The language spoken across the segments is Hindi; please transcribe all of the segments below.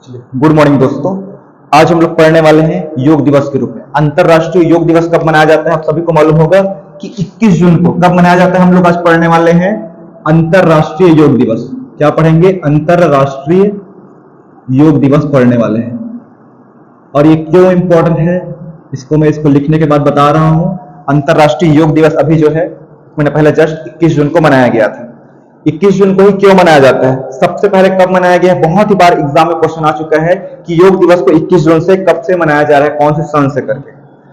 गुड मॉर्निंग दोस्तों। आज हम लोग पढ़ने वाले हैं योग दिवस के रूप में। अंतरराष्ट्रीय योग दिवस कब मनाया जाता है आप सभी को मालूम होगा कि 21 जून को। कब मनाया जाता है हम लोग आज पढ़ने वाले हैं अंतरराष्ट्रीय योग दिवस। क्या पढ़ेंगे? अंतरराष्ट्रीय योग दिवस पढ़ने वाले हैं। और ये क्यों इंपॉर्टेंट है इसको मैं लिखने के बाद बता रहा हूं। अंतरराष्ट्रीय योग दिवस अभी जो है मैंने पहले जस्ट 21 जून को मनाया गया था। 21 जून को ही क्यों मनाया जाता है? सबसे पहले कब मनाया गया है? बहुत ही बार एग्जाम में क्वेश्चन आ चुका है कि योग दिवस को 21 जून से कब से मनाया जा रहा है, कौन से सन से करके,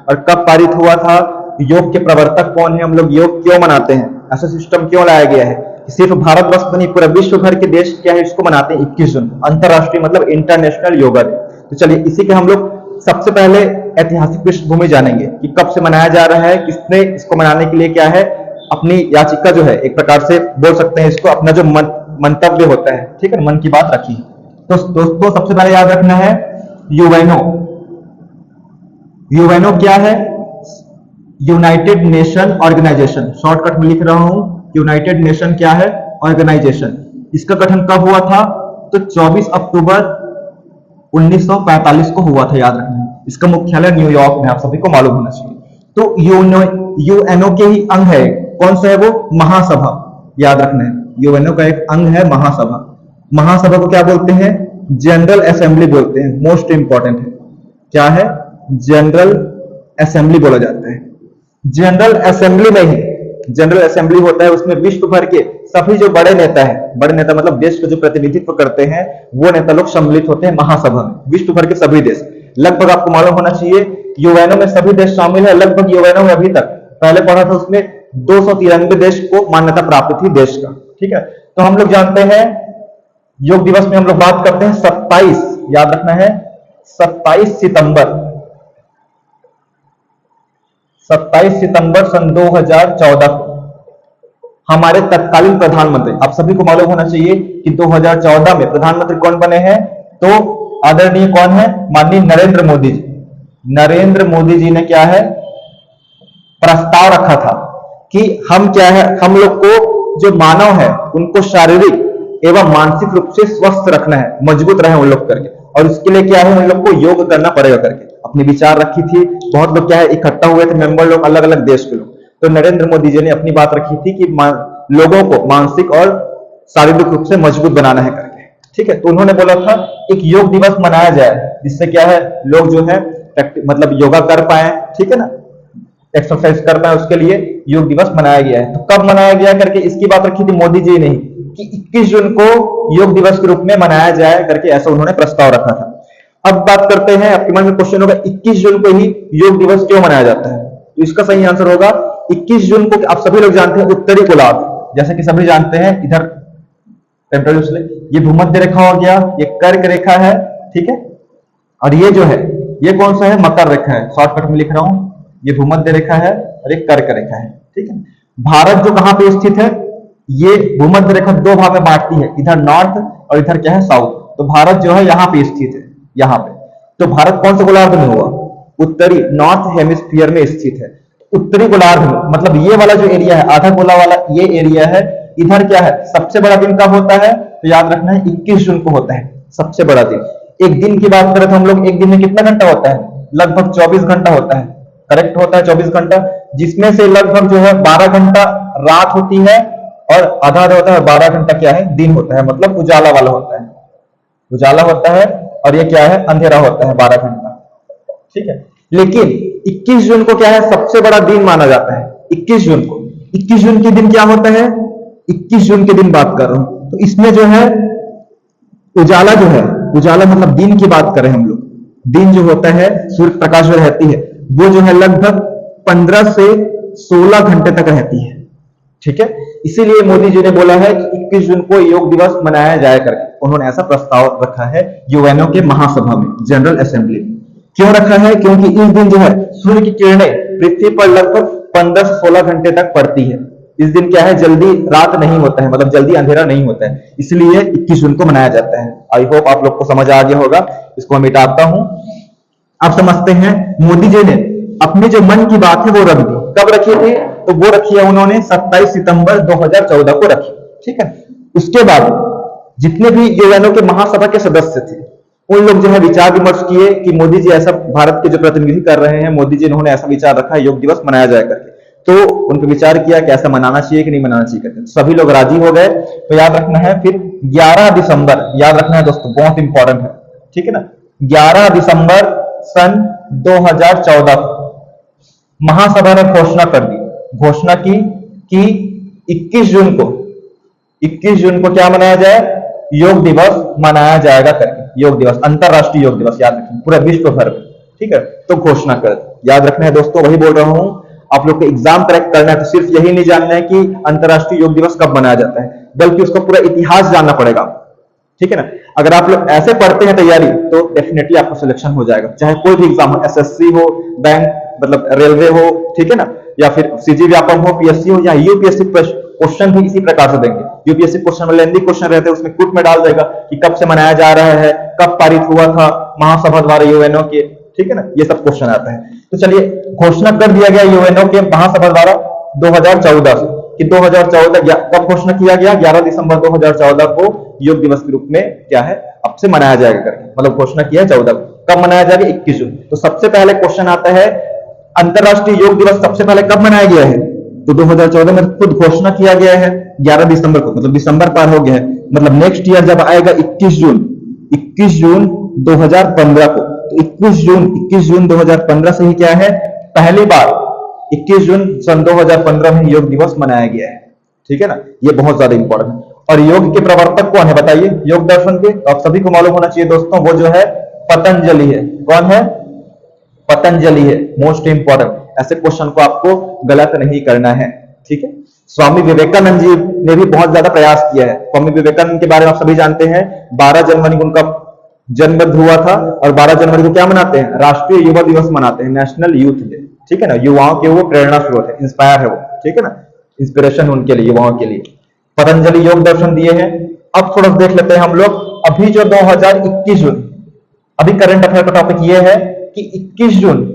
और कब पारित हुआ था, योग के प्रवर्तक कौन है, हम लोग योग क्यों मनाते हैं, ऐसा सिस्टम क्यों लाया गया है। सिर्फ भारतवर्ष नहीं पूरा विश्व भर के देश क्या है इसको मनाते हैं 21 जून। अंतरराष्ट्रीय मतलब इंटरनेशनल योगा डे। तो चलिए इसी के हम लोग सबसे पहले ऐतिहासिक पृष्ठभूमि जानेंगे कि कब से मनाया जा रहा है, किसने इसको मनाने के लिए क्या है अपनी याचिका जो है, एक प्रकार से बोल सकते हैं इसको, अपना जो मंतव्य होता है, ठीक है, मन की बात रखी। तो दोस्तों सबसे पहले याद रखना है यूएनओ। यूएनओ क्या है? United nation organisation. शॉर्टकट में लिख रहा हूं, यूनाइटेड नेशन क्या है? ऑर्गेनाइजेशन। इसका गठन कब हुआ था? तो 24 अक्टूबर 1945 को हुआ था, याद रखना है। इसका मुख्यालय न्यूयॉर्क में, आप सभी को मालूम होना चाहिए। तो यूएनओ के ही अंग है, कौन सा है वो? महासभा। याद रखना है यूएनओ का एक अंग है महासभा। महासभा को क्या बोलते हैं? जनरल असेंबली बोलते हैं। मोस्ट इंपॉर्टेंट है, क्या है? जनरल असेंबली बोला जाता है। जनरल असेंबली में ही जनरल असेंबली होता है, उसमें विश्व भर के सभी जो बड़े नेता है, बड़े नेता मतलब देश का जो प्रतिनिधित्व करते हैं वो नेता लोग सम्मिलित होते हैं महासभा में। विश्व भर के सभी देश, लगभग आपको मालूम होना चाहिए यूएनओ में सभी देश शामिल है। लगभग यूएनओ में अभी तक पहले पढ़ा था उसमें 293 देश को मान्यता प्राप्त थी देश का, ठीक है। तो हम लोग जानते हैं योग दिवस में हम लोग बात करते हैं 27, याद रखना है 27 सितंबर सन 2014 को हमारे तत्कालीन प्रधानमंत्री, आप सभी को मालूम होना चाहिए कि 2014 में प्रधानमंत्री कौन बने हैं? तो आदरणीय कौन है? माननीय नरेंद्र मोदी जी। नरेंद्र मोदी जी ने क्या है प्रस्ताव रखा था कि हम क्या है, हम लोग को जो मानव है उनको शारीरिक एवं मानसिक रूप से स्वस्थ रखना है, मजबूत रहे उन लोग करके, और इसके लिए क्या है उन लोग को योग करना पड़ेगा करके अपनी विचार रखी थी। बहुत लोग क्या है इकट्ठा हुए थे, मेंबर लोग, अलग अलग देश के लोग। तो नरेंद्र मोदी जी ने अपनी बात रखी थी कि लोगों को मानसिक और शारीरिक रूप से मजबूत बनाना है करके, ठीक है। तो उन्होंने बोला था एक योग दिवस मनाया जाए जिससे क्या है लोग जो है मतलब योगा कर पाए, ठीक है ना, एक्सरसाइज कर पाए, उसके लिए योग दिवस मनाया गया है। तो कब मनाया गया करके इसकी बात रखी थी मोदी जी ने ही कि 21 जून को योग दिवस के रूप में मनाया जाए करके, ऐसा उन्होंने प्रस्ताव रखा था। अब बात करते हैं, आपके मन में क्वेश्चन होगा 21 जून को ही योग दिवस क्यों मनाया जाता है? तो इसका सही आंसर होगा 21 जून को आप सभी लोग जानते हैं उत्तरी गोलार्ध, जैसे कि सभी जानते हैं इधर टेम्परेचर, ये भूमध्य रेखा हो गया, ये कर्क रेखा है, ठीक है, और ये जो है ये कौन सा है? मकर रेखा है। शॉर्टकट में लिख रहा हूं, ये भूमध्य रेखा है और एक कर्क रेखा है, ठीक है। भारत जो कहां पे स्थित है, ये भूमध्य रेखा दो भाग में बांटती है, इधर नॉर्थ और इधर क्या है साउथ। तो भारत जो है यहाँ पे स्थित है, यहाँ पे। तो भारत कौन से गोलार्ध में हुआ? उत्तरी नॉर्थ हेमिस्फीयर में स्थित है। उत्तरी गोलार्ध में मतलब ये वाला जो एरिया है, आधा गोला वाला ये एरिया है, इधर क्या है सबसे बड़ा दिन कब होता है? तो याद रखना है 21 जून को होता है सबसे बड़ा दिन। एक दिन की बात करें तो हम लोग एक दिन में कितना घंटा होता है? लगभग 24 घंटा होता है, करेक्ट होता है 24 घंटा, जिसमें से लगभग जो है 12 घंटा रात होती है और आधा होता है, 12 घंटा क्या है? दिन होता है, मतलब उजाला वाला होता है, उजाला होता है, और ये क्या है? अंधेरा होता है 12 घंटा, ठीक है। लेकिन 21 जून को क्या है सबसे बड़ा दिन माना जाता है। 21 जून को, 21 जून के दिन क्या होता है? 21 जून के दिन बात कर रहा हूं, तो इसमें जो है उजाला जो है, उजाला मतलब दिन की बात करें हम लोग, दिन जो होता है सूर्य प्रकाश में रहती है वो जो है लगभग 15 से 16 घंटे तक रहती है, ठीक है। इसीलिए मोदी जी ने बोला है कि 21 जून को योग दिवस मनाया जाए करके, उन्होंने ऐसा प्रस्ताव रखा है यूएनओ के महासभा में, जनरल असेंबली में। क्यों रखा है? क्योंकि इस दिन जो है सूर्य की किरणें पृथ्वी पर लगभग 15 से 16 घंटे तक पड़ती है। इस दिन क्या है जल्दी रात नहीं होता है, मतलब जल्दी अंधेरा नहीं होता है, इसलिए 21 जून को मनाया जाता है। आई होप आप लोग को समझ आ गया होगा। इसको मैं मिटाता हूं। आप समझते हैं मोदी जी ने अपनी जो मन की बात है वो रख दी। कब रखी थी? तो वो रखी है उन्होंने 27 सितंबर 2014 को रखी, ठीक है। उसके बाद जितने भी यूएनओ के महासभा के सदस्य थे उन लोग जो है विचार विमर्श किए कि मोदी जी ऐसा, भारत के जो प्रतिनिधि कर रहे हैं मोदी जी, इन्होंने ऐसा विचार रखा है योग दिवस मनाया जाए करके। तो उन पर विचार किया कि ऐसा मनाना चाहिए कि नहीं मनाना चाहिए करके। सभी लोग राजी हो गए। तो याद रखना है, फिर 11 दिसंबर, याद रखना है दोस्तों, बहुत इंपॉर्टेंट है, ठीक है ना। 11 दिसंबर सन 2014 को महासभा ने घोषणा कर दी, घोषणा की कि 21 जून को क्या मनाया जाए, योग दिवस मनाया जाएगा करके। योग दिवस, अंतरराष्ट्रीय योग दिवस, याद रखें, पूरे विश्व भर में, ठीक है। तो घोषणा कर, याद रखना है दोस्तों, वही बोल रहा हूं, आप लोग को एग्जाम करेक्ट करना है तो सिर्फ यही नहीं जानना है कि अंतरराष्ट्रीय योग दिवस कब मनाया जाता है, बल्कि उसका पूरा इतिहास जानना पड़ेगा, ठीक है ना। अगर आप लोग ऐसे पढ़ते हैं तैयारी तो डेफिनेटली आपको सिलेक्शन हो जाएगा, चाहे कोई भी एग्जाम हो, एसएससी हो, बैंक मतलब रेलवे हो, ठीक है ना, या फिर सीजी व्यापम हो, पीएससी हो, या यूपीएससी क्वेश्चन भी इसी प्रकार से देंगे। यूपीएससी क्वेश्चन में लेंदी क्वेश्चन रहते हैं, उसमें कुट में डाल देगा कि कब से मनाया जा रहा है, कब पारित हुआ था महासभा द्वारा यूएनओ के, ठीक है ना, ये सब क्वेश्चन आता है। तो चलिए, घोषणा कर दिया गया यूएनओ के महासभा द्वारा 2014 से कि 2014 कब घोषणा किया गया, 11 दिसंबर 2014 को योग दिवस के रूप में क्या है, अब से मनाया जाएगा करके, मतलब घोषणा किया 14 को। कब मनाया जाएगा, 21 जून। तो सबसे पहले क्वेश्चन आता है, अंतरराष्ट्रीय योग दिवस सबसे पहले कब मनाया गया है, तो 2014 में खुद घोषणा किया गया है 11 दिसंबर को, मतलब दिसंबर पार हो गया है, मतलब नेक्स्ट ईयर जब आएगा 21 जून 2015 को, तो 21 जून 2015 से ही क्या है, पहली बार 21 जून सन 2015 में योग दिवस मनाया गया है, ठीक है ना। ये बहुत ज्यादा इंपॉर्टेंट है। और योग के प्रवर्तक कौन है बताइए, योग दर्शन के, तो आप सभी को मालूम होना चाहिए दोस्तों, वो जो है पतंजलि है। कौन है, पतंजलि है, मोस्ट इंपॉर्टेंट। ऐसे क्वेश्चन को आपको गलत नहीं करना है, ठीक है। स्वामी विवेकानंद जी ने भी बहुत ज्यादा प्रयास किया है। स्वामी विवेकानंद के बारे में आप सभी जानते हैं, 12 जनवरी को उनका जन्म हुआ था, और 12 जनवरी को क्या मनाते हैं, राष्ट्रीय युवा दिवस मनाते हैं, नेशनल यूथ डे, ठीक है ना। युवाओं के वो प्रेरणा स्रोत है, इंस्पायर है वो, ठीक है ना, इंस्पिरेशन उनके लिए, युवाओं के लिए। पतंजलि योग दर्शन दिए हैं। अब थोड़ा देख लेते हैं हम लोग, अभी जो 2021 जून, अभी करंट अफेयर का टॉपिक ये है कि 21 जून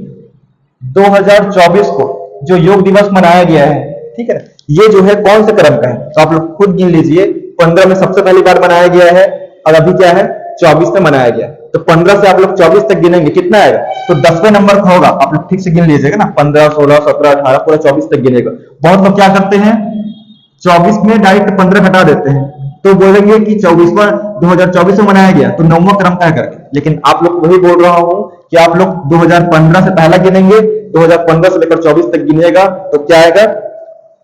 2024 को जो योग दिवस मनाया गया है, ठीक है ना, ये जो है कौन से क्रम का है, तो आप लोग खुद गिन लीजिए। 15 में सबसे पहली बार मनाया गया है, और अभी क्या है, 24 में मनाया गया। तो 15 से आप लोग 24 तक गिनेंगे, कितना आएगा, तो 10वें नंबर का होगा। आप लोग ठीक से गिन लीजिएगा ना, 15, 16, 17, 18, पूरा 24 तक गिनेगा। बहुत लोग क्या करते हैं, 24 में डायरेक्ट 15 घटा देते हैं, तो बोलेंगे कि 2024 में मनाया गया, तो 9वां क्रम का है करके। लेकिन आप लोग वही बोल रहा हूं कि आप लोग 2015 से पहला गिनेंगे, 2015 से लेकर 24 तक गिनेगा, तो क्या आएगा,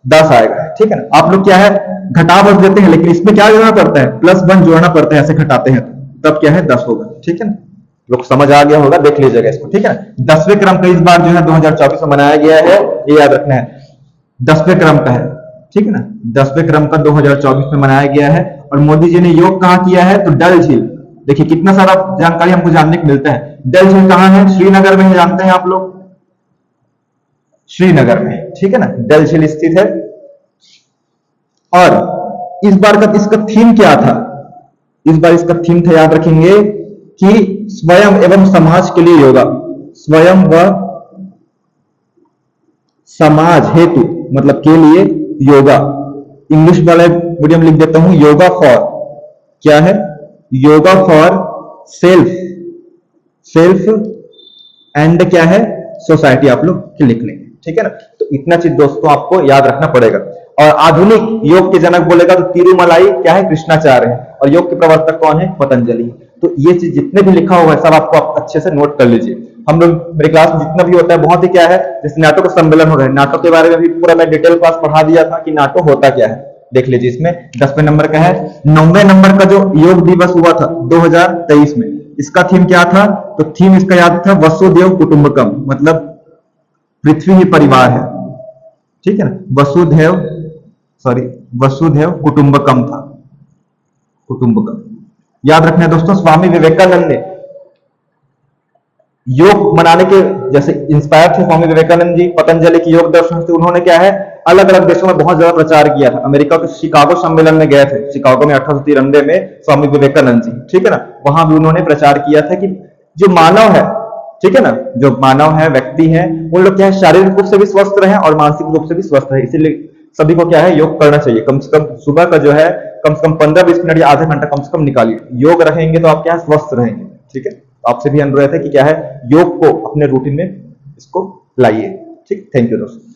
10 आएगा, ठीक है ना। आप लोग क्या है, घटा बस देते हैं, लेकिन इसमें क्या जोड़ना पड़ता है, +1 जोड़ना पड़ता है, ऐसे घटाते हैं तब क्या है, 10 होगा, ठीक है ना। लोग समझ आ गया होगा, देख लीजिएगा इसको, ठीक है ना। 10वें क्रम का इस बार जो है 2024 में मनाया गया है, ये याद रखना है, 10वें क्रम का है, ठीक है ना। 10वें क्रम का 2024 में मनाया गया है। और मोदी जी ने योग कहां किया है, तो डल झील। देखिए कितना सारा जानकारी हमको जानने को मिलता है। डल झील कहां है, श्रीनगर में है, जानते हैं आप लोग, श्रीनगर में, ठीक है ना, डल झील स्थित है। और इस बार का इसका थीम क्या था, इस बार इसका थीम था, याद रखेंगे, कि स्वयं एवं समाज के लिए योगा, स्वयं व समाज हेतु, मतलब के लिए योगा। इंग्लिश वाले मीडियम लिख देता हूं, योगा फॉर, क्या है, योगा फॉर सेल्फ एंड क्या है, सोसाइटी, आप लोग लिख लेंगे, ठीक है ना। तो इतना चीज दोस्तों आपको याद रखना पड़ेगा। और आधुनिक योग के जनक बोलेगा तो तिरुमलाई क्या है, कृष्णाचार्य है, और योग के प्रवर्तक कौन है, पतंजलि। तो ये चीज जितने भी लिखा हुआ है सब आपको आप अच्छे से नोट कर लीजिए। हम लोग मेरे क्लास में जितना भी होता है बहुत ही क्या है, जैसे नाटो का सम्मेलन हो रहा है, नाटो के बारे में भी पूरा मैं डिटेल क्लास पढ़ा दिया था कि नाटो होता क्या है, देख लीजिए। इसमें 10वें नंबर का है। 9वें नंबर का जो योग दिवस हुआ था 2023 में, इसका थीम क्या था, तो थीम इसका याद था, वसुदेव कुटुंबकम, मतलब पृथ्वी ही परिवार है, ठीक है ना। वसुधैव कुटुंबकम था, कुटुंबकम याद रखना है दोस्तों। स्वामी विवेकानंद ने योग मनाने के जैसे इंस्पायर थे स्वामी विवेकानंद जी पतंजलि की योग दर्शन से, उन्होंने क्या है, अलग अलग देशों में बहुत ज्यादा प्रचार किया था। अमेरिका के शिकागो सम्मेलन में गए थे, शिकागो में 1893 में स्वामी विवेकानंद जी, ठीक है ना, वहां भी उन्होंने प्रचार किया था कि जो मानव है, ठीक है ना, जो मानव है, व्यक्ति है, उन लोग क्या है, शारीरिक रूप से भी स्वस्थ रहे और मानसिक रूप से भी स्वस्थ रहे। इसीलिए सभी को क्या है, योग करना चाहिए। कम से कम सुबह का जो है कम से कम 15-20 मिनट या आधा घंटा कम से कम निकालिए। योग रहेंगे तो आप क्या है, स्वस्थ रहेंगे, ठीक है, तो आपसे भी अनुरोध है कि क्या है, योग को अपने रूटीन में इसको लाइए। ठीक, थैंक यू दोस्तों।